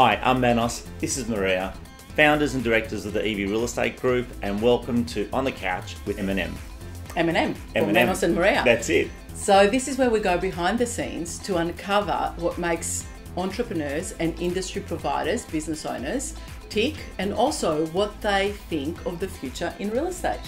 Hi, I'm Manos, this is Maria, founders and directors of the Eview Real Estate Group, and welcome to On the Couch with M&M. M&M, Manos and Maria. That's it. So this is where we go behind the scenes to uncover what makes entrepreneurs and industry providers, business owners, tick, and also what they think of the future in real estate.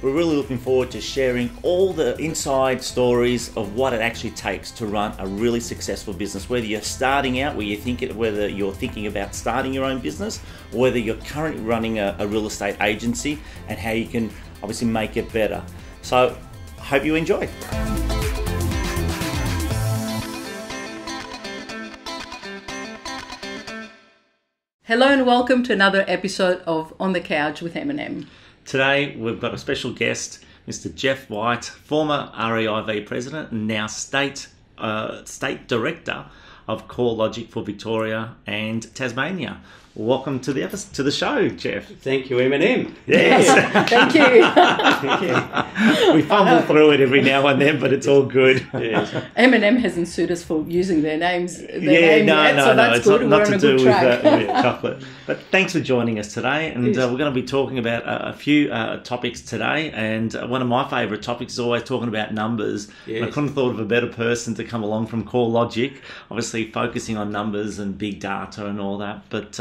We're really looking forward to sharing all the inside stories of what it actually takes to run a really successful business, whether you're starting out, whether you're thinking about starting your own business, or whether you're currently running a real estate agency, and how you can obviously make it better. So I hope you enjoy. Hello and welcome to another episode of On the Couch with M&M. Today we've got a special guest, Mr. Geoff White, former REIV President and now State Director of CoreLogic for Victoria and Tasmania. Welcome to the show, Geoff. Thank you, M&M. Yes. Thank you. We fumble through it every now and then, but it's all good. Yes. M&M hasn't sued us for using their names. No, That's it's good. not We're to on a do good with track. chocolate. But thanks for joining us today, and Yes. we're going to be talking about a few topics today. And one of my favourite topics is always talking about numbers. Yes. I couldn't have thought of a better person to come along from CoreLogic, obviously focusing on numbers and big data and all that. But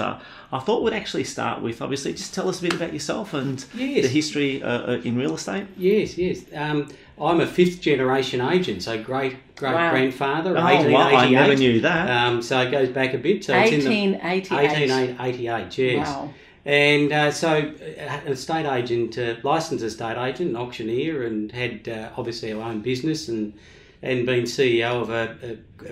I thought we'd actually start with, obviously, just tell us a bit about yourself and Yes. the history in real estate. Yes. I'm a fifth generation agent, so great Wow. grandfather, Oh, 1888. wow, I never knew that. So it goes back a bit. So it's in the 1888. 1888, yes. Wow. And so an estate agent, licensed estate agent, an auctioneer, and had obviously our own business and been CEO of a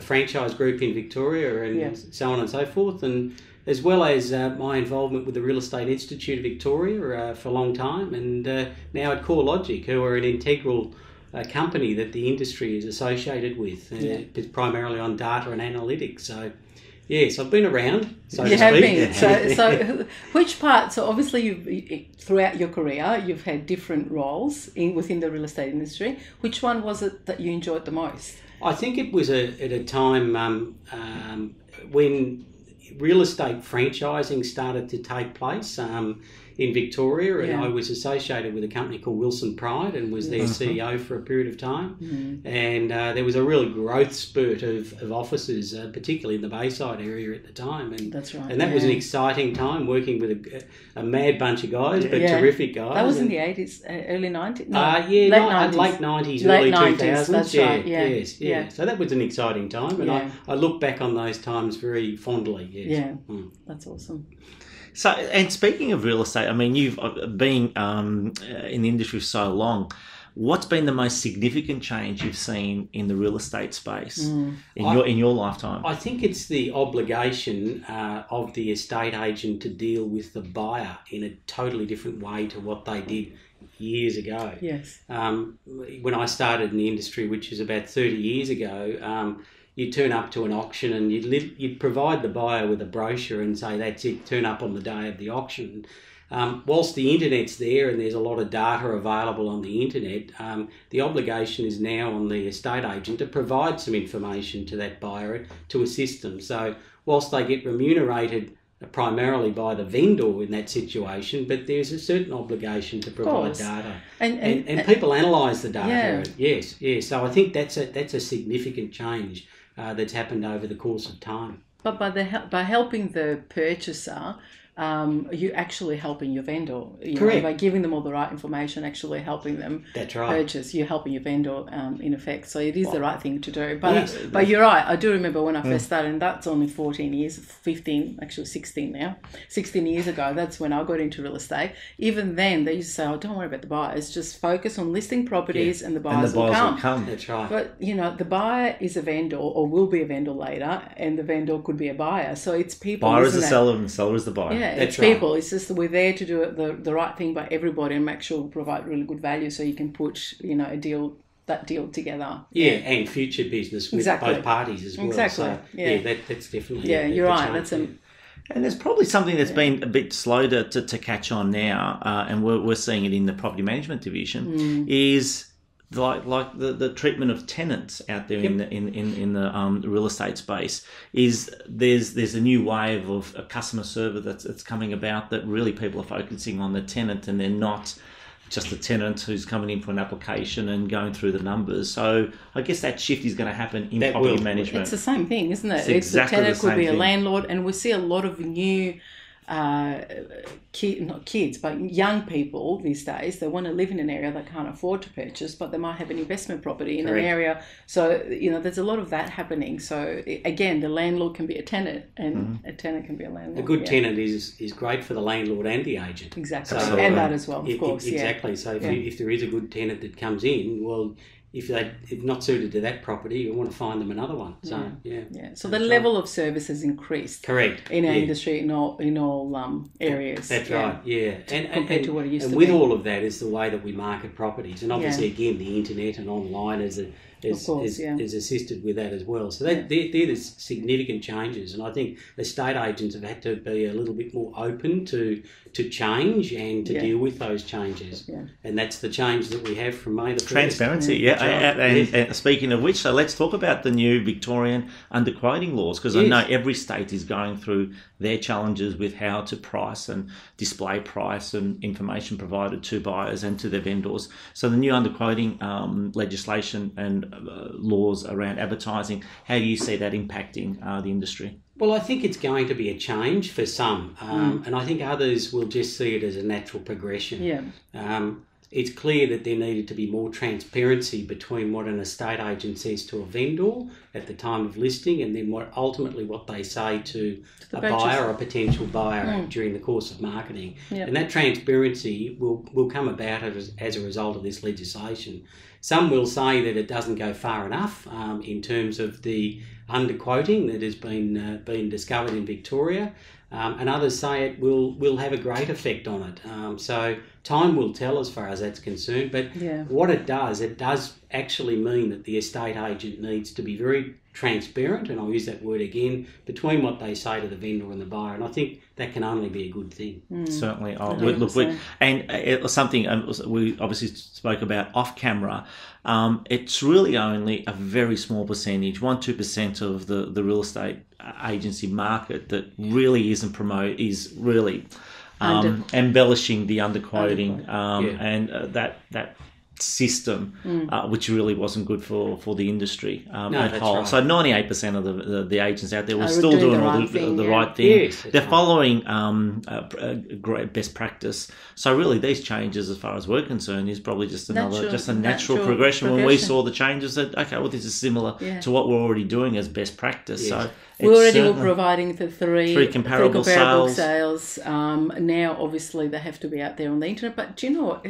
franchise group in Victoria and Yes. so on and so forth. And as well as my involvement with the Real Estate Institute of Victoria for a long time, and now at CoreLogic, who are an integral company that the industry is associated with, primarily on data and analytics. So, yes, I've been around, so You to have speak. been. So which part? So obviously, you throughout your career, you've had different roles within the real estate industry. Which one was it that you enjoyed the most? I think it was at a time when real estate franchising started to take place in Victoria, and I was associated with a company called Wilson Pride and was their CEO for a period of time. And there was a real growth spurt of offices, particularly in the Bayside area at the time. And That's right. And that was an exciting time working with a mad bunch of guys, but Yeah. terrific guys. That was in the 80s, early 90s? No, late 90s, Late early 90s, 2000s. that's yeah, right, yeah. Yes, yeah. Yeah. So that was an exciting time, and I look back on those times very fondly. Yes. Yeah, Mm. that's awesome. So, and speaking of real estate, I mean, you've been in the industry for so long. What's been the most significant change you've seen in the real estate space in your lifetime? I think it's the obligation of the estate agent to deal with the buyer in a totally different way to what they did years ago. Yes. When I started in the industry, which is about 30 years ago, you turn up to an auction and you'd provide the buyer with a brochure and say, that's it, turn up on the day of the auction. Whilst the internet's there and there's a lot of data available on the internet, the obligation is now on the estate agent to provide some information to that buyer to assist them. So whilst they get remunerated primarily by the vendor in that situation, but there's a certain obligation to provide data. And people analyse the data. Yeah. Yes. So I think that's a significant change that's happened over the course of time. But by helping the purchaser, you're actually helping your vendor. Correct. By giving them all the right information, actually helping them purchase, you're helping your vendor in effect. So it is the right thing to do. But you're right. I do remember when I first started, and that's only 16 years ago. That's when I got into real estate. Even then, they used to say, oh, don't worry about the buyers. Just focus on listing properties and the buyers will come. That's right. But, the buyer is a vendor or will be a vendor later, and the vendor could be a buyer. So it's people. Buyer is the seller and the seller is the buyer. Yeah, That's it's people. It's just that we're there to do it the right thing by everybody and make sure we provide really good value so you can put, a deal together. Yeah, and future business with both parties as well. Exactly. So, that's definitely you're right. And there's probably something that's been a bit slow to catch on now, and we're seeing it in the property management division, is like the treatment of tenants out there in the real estate space is there's a new wave of a customer service that's coming about, that really people are focusing on the tenant, and they're not just the tenant who's coming in for an application and going through the numbers. So I guess that shift is going to happen in property management. It's the same thing, isn't it? It's exactly the tenant the same could be thing. a landlord, and we see a lot of new not kids, but young people these days. They want to live in an area they can't afford to purchase, but they might have an investment property in an area. So, there's a lot of that happening. So, again, the landlord can be a tenant, and a tenant can be a landlord. A good tenant is great for the landlord and the agent. Exactly. So, and that as well, of course. Exactly. So, if there is a good tenant that comes in, well, if they're not suited to that property, you want to find them another one. So, So the level of service has increased. Correct. In our industry, in all areas. That's right. Yeah. Compared to what it used to be. And with all of that is the way that we market properties, and obviously again the internet and online is assisted with that as well. So they're the significant changes, and I think estate agents have had to be a little bit more open to change and to deal with those changes. Yeah. And that's the change that we have from May the 1st. Transparency, And speaking of which, so let's talk about the new Victorian underquoting laws, because I know every state is going through their challenges with how to price and display price and information provided to buyers and to their vendors. So the new underquoting legislation and laws around advertising, how do you see that impacting the industry? Well, I think it's going to be a change for some, and I think others will just see it as a natural progression. Yeah. It's clear that there needed to be more transparency between what an estate agent says to a vendor at the time of listing, and then what they say to a buyer or a potential buyer during the course of marketing. Yep. And that transparency will come about as a result of this legislation. Some will say that it doesn't go far enough in terms of the underquoting that has been discovered in Victoria, and others say it will have a great effect on it. So time will tell as far as that's concerned. But what it does actually mean that the estate agent needs to be very transparent, and I'll use that word again, between what they say to the vendor and the buyer, and I think that can only be a good thing. Certainly. Something we obviously spoke about off camera, it's really only a very small percentage, 1-2% of the real estate agency market that really is really embellishing the underquoting and that system, which really wasn't good for the industry at whole. Right. So 98% of the agents out there were still doing the right thing. Yes, they're following great best practice. So really, these changes, as far as we're concerned, is probably just a natural progression. When we saw the changes, that this is similar to what we're already doing as best practice. Yes. So we already were providing the three comparable sales. Now, obviously, they have to be out there on the internet. But do you know what?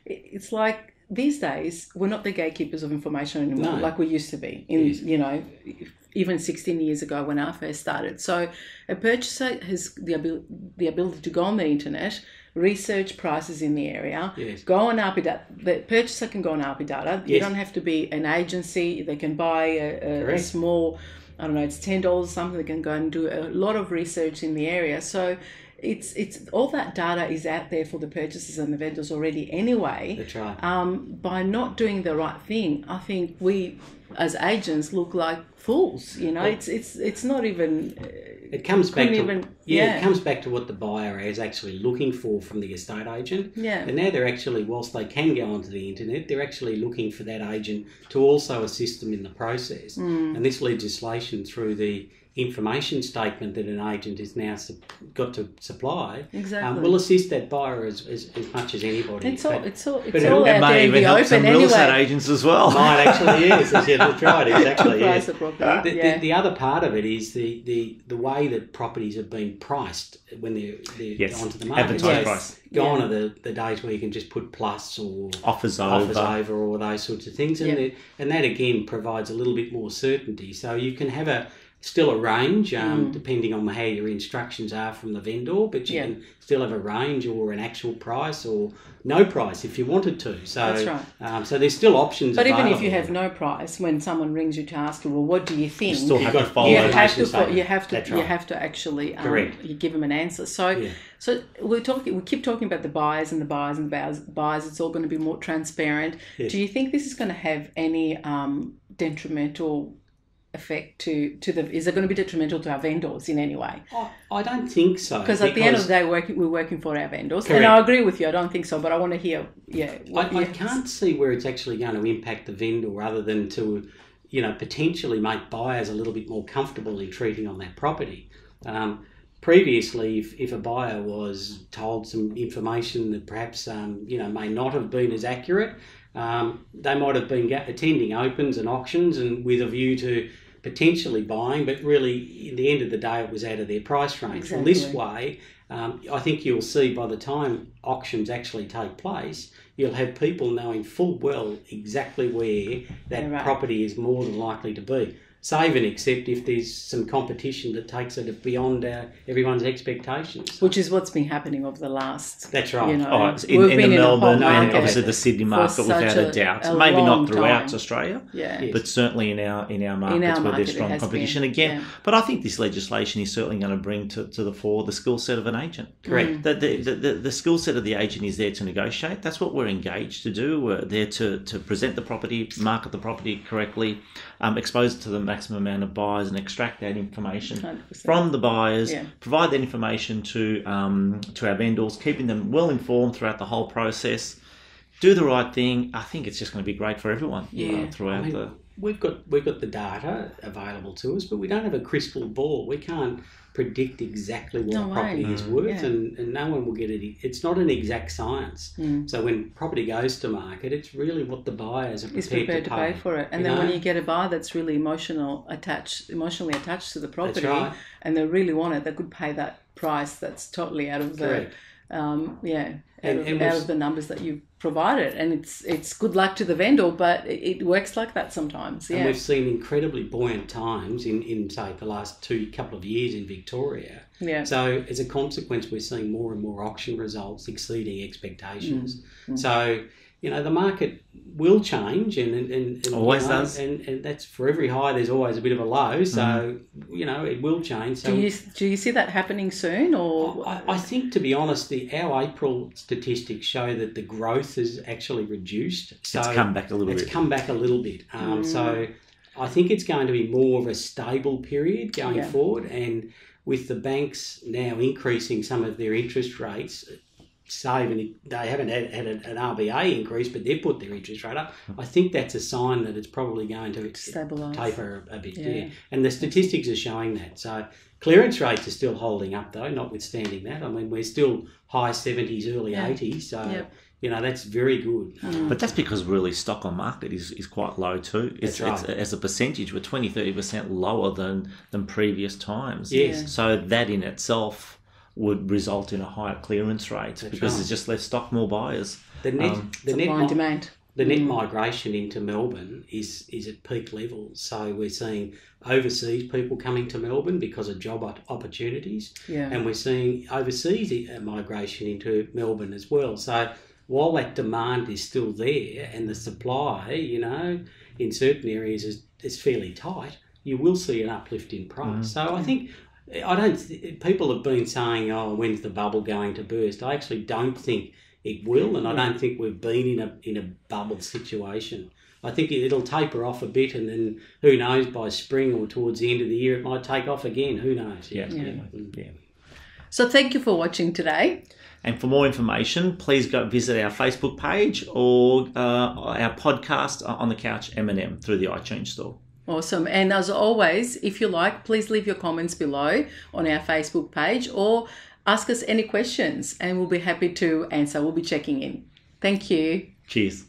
It's like these days we're not the gatekeepers of information anymore, like we used to be. Even 16 years ago when I first started. So a purchaser has the ability to go on the internet, research prices in the area, go on RPData. The purchaser can go on RPData. You don't have to be an agency. They can buy a small, I don't know, it's $10 or something. They can go and do a lot of research in the area. So it's all that data is out there for the purchasers and the vendors already anyway. That's right. By not doing the right thing, I think we as agents look like fools. It's not even. It comes back to it comes back to what the buyer is actually looking for from the estate agent. Yeah. And now they're actually, whilst they can go onto the internet, they're actually looking for that agent to also assist them in the process. And this legislation, through the information statement that an agent is now got to supply, will assist that buyer as much as anybody. It's all out it there may in even the help open some anyway. real estate agents as well. Might actually, yes. That's right, exactly. Price the property. The other part of it is the way that properties have been priced when they're onto the market. Price. Gone are the days where you can just put plus or offers over or those sorts of things, and that again provides a little bit more certainty. So you can have still a range, depending on how your instructions are from the vendor, but you can still have a range or an actual price or no price if you wanted to. So that's right. So there's still options But available. even if you have no price, when someone rings you to ask you, well, what do you think? You still have to follow. You have to actually Correct. you give them an answer. So we keep talking about the buyers and the buyers and the buyers. It's all going to be more transparent. Yes. Do you think this is going to have any detrimental effect to the? Is it going to be detrimental to our vendors in any way? I don't think so. Because at the end of the day, we're working for our vendors. Correct. And I agree with you. I don't think so, but I want to hear. I can't see where it's actually going to impact the vendor, other than to, potentially make buyers a little bit more comfortable in treating on that property. Previously, if a buyer was told some information that perhaps may not have been as accurate, they might have been attending opens and auctions and with a view to potentially buying, but really, in the end of the day, it was out of their price range. Exactly. Well, this way, I think you'll see by the time auctions actually take place, you'll have people knowing full well exactly where that property is more than likely to be. Save and except if there's some competition that takes it beyond everyone's expectations. Which is what's been happening over the last... That's right. In the Melbourne and obviously the Sydney market, without a doubt. Maybe not throughout Australia, but certainly in our markets where there's strong competition again. Yeah. But I think this legislation is certainly going to bring to the fore the skill set of an agent. Correct. The skill set of the agent is there to negotiate. That's what we're engaged to do. We're there to present the property, market the property correctly, expose it to the maximum amount of buyers and extract that information 100%. From the buyers, provide that information to our vendors, keeping them well informed throughout the whole process. Do the right thing. I think it's just going to be great for everyone throughout the... We've got the data available to us, but we don't have a crystal ball. We can't predict exactly what a property is worth, and no one will get it. It's not an exact science. So when property goes to market, it's really what the buyers are prepared to pay for it. And then when you get a buyer that's really emotionally attached to the property, and they really want it, they could pay that price that's totally out of the out of the numbers that you've provided, and it's good luck to the vendor, but it works like that sometimes. And we've seen incredibly buoyant times in say the last couple of years in Victoria. So as a consequence, we're seeing more and more auction results exceeding expectations. So the market will change, and always does, and that's for every high. There's always a bit of a low, so it will change. So do you see that happening soon, or I think, to be honest, our April statistics show that the growth has actually reduced. So it's come back a little bit. It's come back a little bit. So I think it's going to be more of a stable period going forward, and with the banks now increasing some of their interest rates. They haven't had an RBA increase, but they've put their interest rate up. I think that's a sign that it's probably going to stabilise, taper a bit. And the statistics are showing that. So clearance rates are still holding up, though, notwithstanding that. I mean, we're still high 70s, early 80s. So that's very good. But that's because really stock on market is quite low too. It's as a percentage, we're 20-30% lower than previous times. Yes. So that in itself would result in a higher clearance rate because there's just less stock, more buyers. The net migration into Melbourne is at peak levels. So we're seeing overseas people coming to Melbourne because of job opportunities, and we're seeing overseas migration into Melbourne as well. So while that demand is still there and the supply, in certain areas is fairly tight, you will see an uplift in price. So I think. People have been saying, when's the bubble going to burst? I actually don't think it will, and I don't think we've been in a bubble situation. I think it'll taper off a bit, and then who knows, by spring or towards the end of the year, it might take off again. Who knows? Yeah. So thank you for watching today. And for more information, please go visit our Facebook page or our podcast on the Couch M&M through the iTunes store. Awesome. And as always, if you like, please leave your comments below on our Facebook page or ask us any questions and we'll be happy to answer. We'll be checking in. Thank you. Cheers.